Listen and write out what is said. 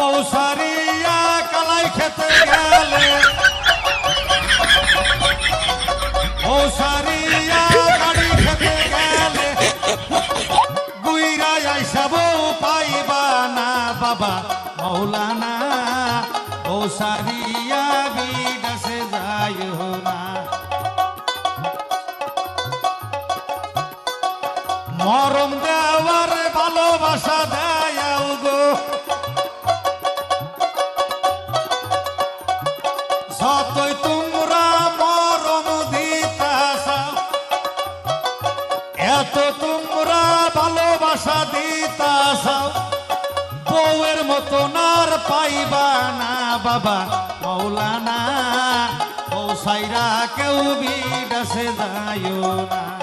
পৌসারিয়া কালাই খেতে গেলে পৌসারিয়া গাড়ি খেতে গেলে গুইরা আইসাব পাইবা না বাবা মৌলানা পৌসারিয়া বিদেশে যায় না মরম দেওয়ার ভালোবাসা দেয় গো যতই তোমরা মরম দিতাছ এত তোমরা ভালোবাসা দিতাছ বউয়ের মতন আর পাইবা না বাবা মৌলানা ও সাইরা কেউ বিদেশে যায় না।